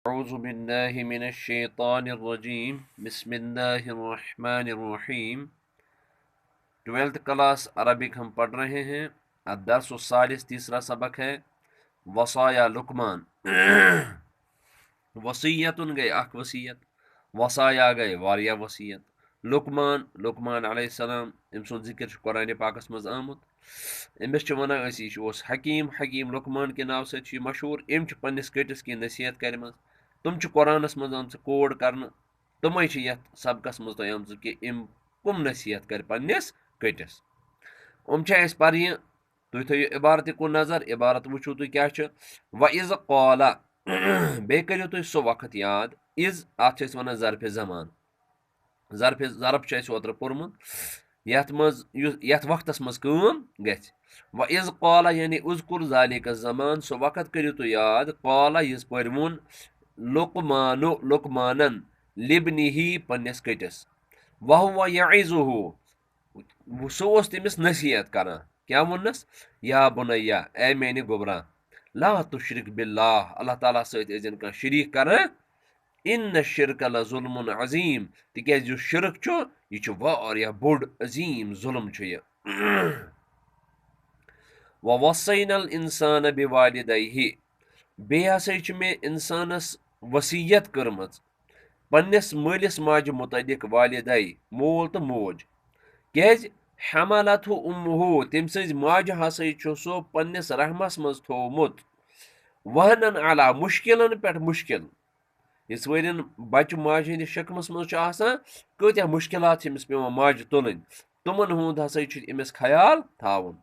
औज़ु बिल्लाहि मिनश शैतानिर रजीम बिस्मिल्लाहिर रहमानिर रहीम। 12th class Arabic हम पढ़ रहे हैं। अदर्स सालिस तीसरा सबक है वसाया लुकमान। वसीयतुन गए अख वसीयत, वसाया गए वारिया वसीयत। लुकमान लुकमान अलैहिस्सलाम अम सुन जिक्र कुरान पाकस मज आमुत। अमिस वनान हकीम हकीम लुकमान के नाव से मशहूर। अम पन्निस कटिस की नसीहत करम। तुम कुरानस मज आम कोड कर। तुम सबकस मज तुम आम कि अम कम नसीहत कर पन्निस कटिस। अम पर तुम थो इबारत कुन नजर। इबारत वो तुम क्या व इज़ कौला बे करो तुम सो वक्त याद इज़ अत वन ज़रफ़ ज़मान। ज़रफ़ ओत्र पोर्मुत यथ वक्तस मज गछ। व इज़ कौला यानी उज़कुर ज़ालिक ज़मान सो वक्त करो तुम याद कौला यिज़ पर वोन लुकमानु लुकमानन लिब्निही पन्निस कटिस। वहुव यइज़ुहु सो तमिस नसीहत कर। क्या वोनस या बुनैया ए मेने गोबरा ला तुशरिक बिल्लाह अल्लाह ताला सजन कह शरीक कर। इन शिरक लजुल्मुन अजीम तिज जो शिरक यह वारिया बोड़ अजीम जुल्म यह। वसैनल इंसान बिवालिदैहि बे हसा मे इंसानस वसीयत कर्म पन्निस मालिस माज मुतलिक वालिदै मोल तो मोज। क्या हमलत उम्मुहु तम सज माज हसा सो पन्निस रहमस मज थोमुत वहनन अला मुश्किलन पे मुश्किल। इस वन बच्चे माज हंदिस शक्मस मज कत्या मुश्किलात अमिस पे माज तुलन तुमन हुंद हसा अमिस ख्याल थावन।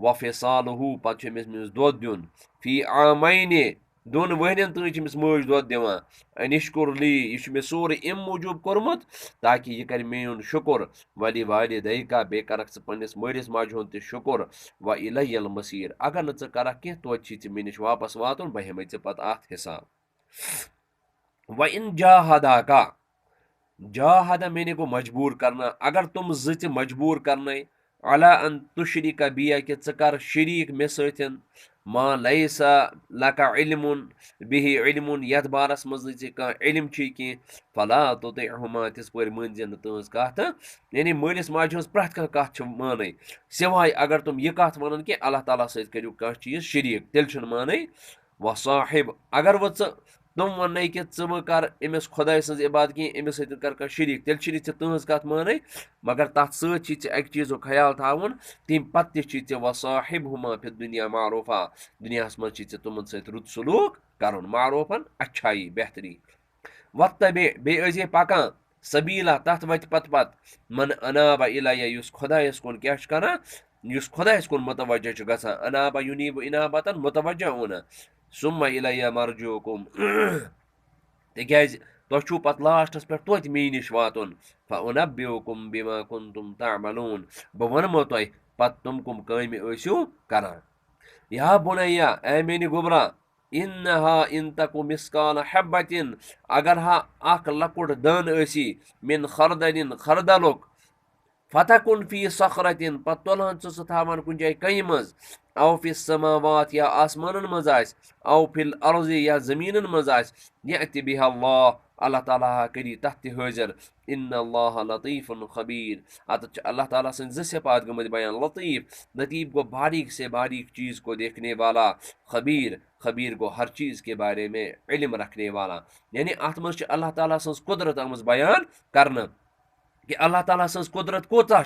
वफिसालहु पे अमिस दोद दिन फी आमैने दोन वहन तक अमिस मज दोद दिवान। अनिश्कुरली यह मे सोरे अम मूजूब कोर्मुत ताकि यह कर मेन शुक्र वली वालिदै का बे करक ज पन्निस मलिस माज हुंद ते शुक्र। व इलैयल मसीर अगर न ज करक कह तो मे निश वापस वातुन बह हेमे ज पत अत हिसाब। व इन जाहदा का जाहदा मैंने को मजबूर करना अगर तुम जित मजबूर करना अला अन तुशरिक बिया कि च कर शरीक मे सतन मा लैसा लका इल्मुन बिहि इल्मुन यथ बारस मज कह इल्म कह फला तुतिअहुमा तिस पर मन तहज कथ। यानी मलिस माज हज प्रथ कह मान सिवाय अगर तुम यह कथ वन कि अल्लाह ताला सत करू कह चीज शरीक तेल मान। व साहिब अगर वो तुम वन कि व कर अमिस खुदा सज इबादत कह अमिस सत कर शरीक तेल तहज कथ मान। मगर तथ सत अक चीज़ ख्याल थावन तम पे व साहिब हुमा फिर दुनिया मारूफा दुनिया मज तुमन सत रुत सलूक कर मारूफन अच्छाई बेहतरी। वत्तबे बे पकान सबीला तथ वत पत मन अनाबा इलाया खुदायस कुन क्या खुदायस कुन मुतवज्जह गसान अनाबा युनीब इनाबतन मुतवज्जह होना सुम्मा इलैया मरजुकुम तिज तुम पत लास्टस पे तोत मे निश वातुन फउनब्बिउकुम बिमा कुंतुम तामलून बह वनमो तुह पत तुम कम काम करान। या बुनैया ए मेनि गुबरा इन्नहा इन तकु मिस्काल हब्बतिन अगर हा अख लकुट दन मिन खरदलिन खरदलुक फतकुन फी सखरतिन पत तुलहन सह थावन कुन जाय कई मज औ फिस समावात या आसमानन मज औ फिल अर्ज़ि या जमीनन मज यअति बिहा अल्लाह अल्लाह ताला करी तथ हाजिर। इन्नल्लाह लतीफुन खबीर अत अल्लाह ताला सन सिफात गमत बयान लतीफ लतीफ को बारीक से बारीक चीज़ को देखने वाला खबीर खबीर को हर चीज़ के बारे में इल्म रखने वाला। यानी अत मज अल्लाह ताला सज कुदरत आमज बयान करना कि अल्लाह ताला सज कुदरत कोता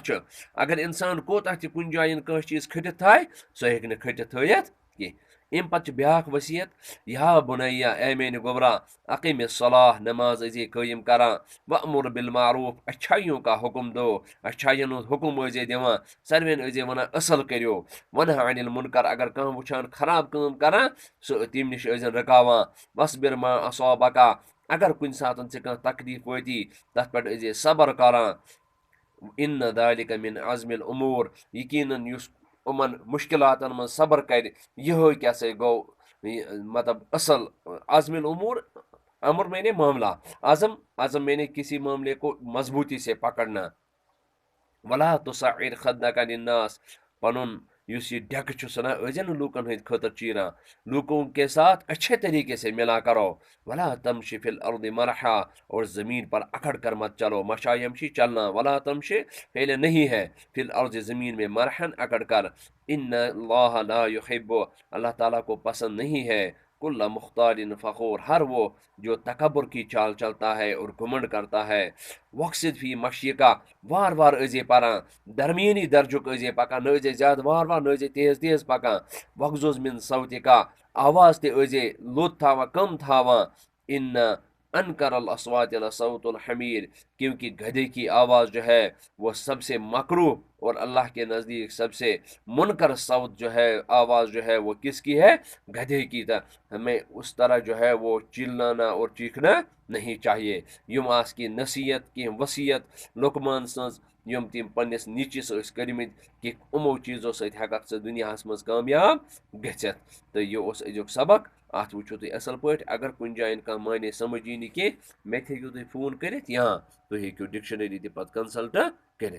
अगर इंसान कोता कुन जायन कह चीज खटित थाय सो हेक खटित थयत कह। अम पे ब्या वसीयत या बुनैया ए मेन गोबरा अकीम सलाह नमाज अजे कायम करान वअमुर बिल मारूफ अच्छाइयों का हुक्म दो अच्छाइन हुक्म अजे दिवान सर्वेन अजे वन असल करो वनह अनिल मुनकर अगर कह वुचान खराब काम करान सो तम निश अजन रकावान वस्बिर मा असाबका अगर कुन सातन से कह तकलीफ वती तथ पे अजे सबर करान। इन दालिक मिन अज़मिल उमूर यकीनन उमन मुश्किलातन मन सबर कर यह क्या से गो मतलब असल अज़मिल उमूर अमर मैंने मामला आज़म आज़म मैंने किसी मामले को मजबूती से पकड़ना। वला तुसइर खद्दका लिन्नास पनुन युस ये डेक ना अजन लूकन हंद खतर चीरा, लूकों के साथ अच्छे तरीके से मिला करो। वला तमशी फिल अर्द मरहा, और ज़मीन पर अकड़ कर मत चलो। मशा यमशी चलना, वला तमशी फेल नहीं है, फिल अर्द ज़मीन में मरहन अकड़ कर। इन्ना अल्लाह ला युहिब्बु, अल्लाह ताला को पसंद नहीं है कुल्ला मुख्तारिन फ़खूर, हर वो जो तकबर की चाल चलता है और घुमंड करता है। वक्सिद फी मशी का, वार वार अजे परान, दरमियानी दर्जुक अजे पकान, न अजे ज्यादा वार वार, न अजे तेज तेज पकान। वक्जुज मिन सौति का, आवाज ते अजे लोत थावा, कम थावा। इन अनकर अल अस्वात सौतुल हमीर, क्योंकि गधे की आवाज़ जो है वो सबसे मकरूह और अल्लाह के नज़दीक सबसे मुनकर सौत जो है, आवाज़ जो है वो किसकी है? गधे की। तरह हमें उस तरह जो है वो चिल्लाना और चीखना नहीं चाहिए। युम आस की नसीहत की वसीयत लुकमान सज, युम तिम पन्निस निचिस कर्मित कि उमो चीज़ों सत हेकक ज़ दुनियाहस मज कामयाब गथित। तो यह उस अजुक सबक, अत वो तुम असल पे। अगर कुछ जान कह माने समझ यी कह, मे हेकू तुम फोन कर, या तुम हेकू डिक्शनरी ते पत कंसल्ट कर।